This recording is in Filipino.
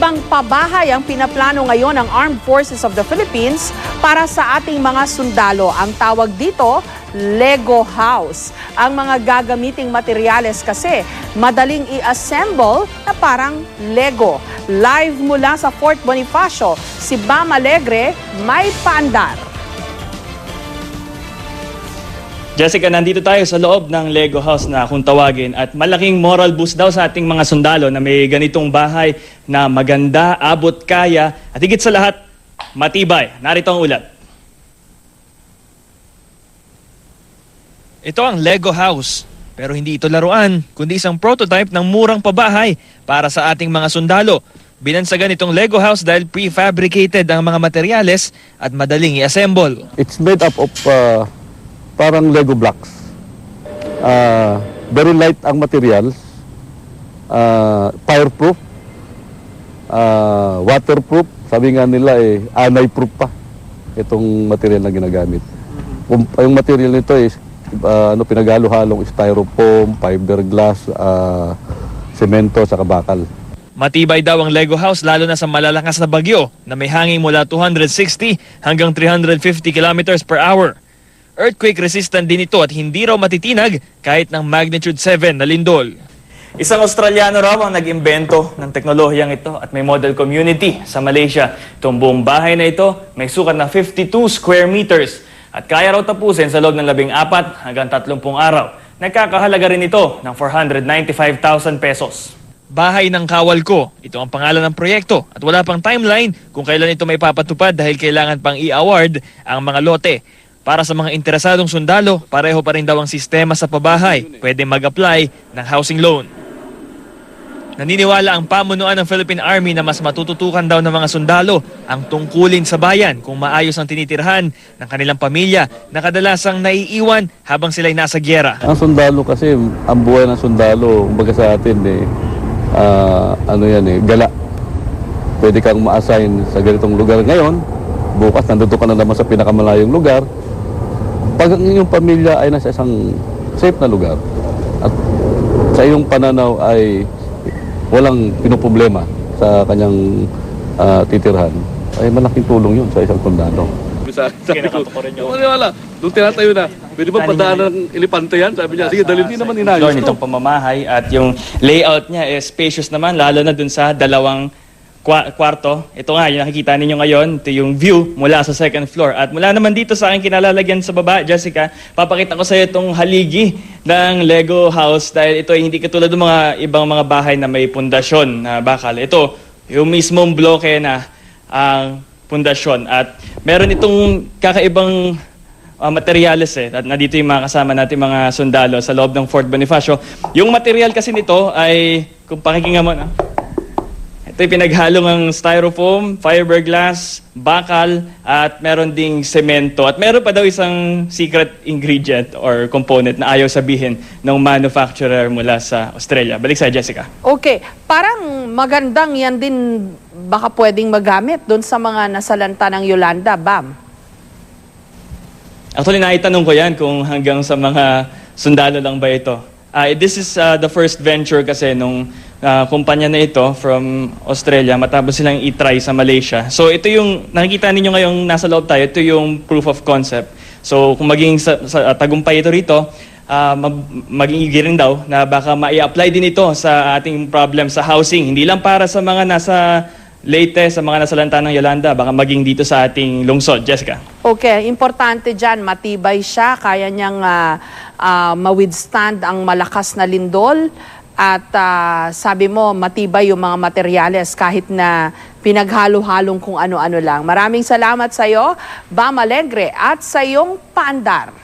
Kakaibang pabahay ang pinaplano ngayon ng Armed Forces of the Philippines para sa ating mga sundalo. Ang tawag dito, Lego House. Ang mga gagamiting materyales kasi madaling i-assemble na parang Lego. Live mula sa Fort Bonifacio, si Bam Alegre may paandar. Jessica, nandito tayo sa loob ng Lego House na kung tawagin at malaking moral boost daw sa ating mga sundalo na may ganitong bahay na maganda, abot kaya at higit sa lahat, matibay. Narito ang ulat. Ito ang Lego House, pero hindi ito laruan, kundi isang prototype ng murang pabahay para sa ating mga sundalo. Binansagan itong Lego House dahil prefabricated ang mga materyales at madaling i-assemble. It's made up of parang Lego blocks. Very light ang materials, fireproof, waterproof, sabi nga nila anay-proof pa itong material na ginagamit. Yung material nito is pinaghalo-halong styrofoam, fiberglass, semento sa bakal. Matibay daw ang Lego House lalo na sa malalakas na bagyo na may hangin mula 260 hanggang 350 kilometers per hour. Earthquake resistant din ito at hindi raw matitinag kahit ng magnitude 7 na lindol. Isang Australiano raw ang nag-imbento ng teknolohiyang ito at may model community sa Malaysia. Itong buong bahay na ito may sukat na 52 square meters at kaya raw tapusin sa loob ng 14 hanggang 30 araw. Nagkakahalaga rin ito ng 495,000 pesos. Bahay ng Kawal Ko, ito ang pangalan ng proyekto at wala pang timeline kung kailan ito may papatupad dahil kailangan pang i-award ang mga lote. Para sa mga interesadong sundalo, pareho pa rin daw ang sistema sa pabahay. Pwede mag-apply ng housing loan. Naniniwala ang pamunuan ng Philippine Army na mas matututukan daw ng mga sundalo ang tungkulin sa bayan kung maayos ang tinitirhan ng kanilang pamilya na kadalasang naiiwan habang sila'y nasa gyera. Ang sundalo kasi, ang buhay ng sundalo, kumbaga sa atin, gala. Pwede kang ma-assign sa ganitong lugar ngayon, bukas nandito ka na naman sa pinakamalayong lugar. Pag ang inyong pamilya ay nasa isang safe na lugar at sa iyong pananaw ay walang pinoproblema sa kanyang titirhan, ay malaking tulong yun sa isang sundalo. Wala, doon tinatayo na. Pwede ba padaan ng elepante yan? Sabi niya, sige, dalhin din naman inayos to. Itong pamamahay at yung layout niya is spacious naman, lalo na dun sa dalawang kwarto. Ito nga, yung nakikita ninyo ngayon, ito yung view mula sa second floor. At mula naman dito sa aking kinalalagyan sa baba, Jessica, papakita ko sa iyo itong haligi ng Lego House dahil ito ay hindi katulad ng mga ibang mga bahay na may pundasyon na bakal. Ito, yung mismong bloke na ang pundasyon. At meron itong kakaibang materyales at nandito yung mga kasama natin mga sundalo sa loob ng Fort Bonifacio. Yung material kasi nito ay, kung pakikinggan mo na, ito yung pinaghalong ng styrofoam, fiberglass, bakal, at meron ding semento. At meron pa daw isang secret ingredient or component na ayaw sabihin ng manufacturer mula sa Australia. Balik sa Jessica. Okay, parang magandang yan din baka pwedeng magamit doon sa mga nasalanta ng Yolanda, Bam. Actually, naitanong ko yan kung hanggang sa mga sundalo lang ba ito. This is the first venture kasi nung kumpanya na ito from Australia, matapos silang i-try sa Malaysia. So ito yung, nakikita ninyo ngayong nasa loob tayo, ito yung proof of concept. So kung maging sa tagumpay ito rito, magiging rin daw na baka mai-apply din ito sa ating problem sa housing. Hindi lang para sa mga nasa Leyte, sa mga nasalanta ng Yolanda, baka maging dito sa ating lungsod. Jessica. Okay, importante dyan, matibay siya, kaya niyang ma-withstand ang malakas na lindol at sabi mo, matibay yung mga materyales kahit na pinaghalo-halong kung ano-ano lang. Maraming salamat sa iyo, Bam Alegre, at sa iyong paandar.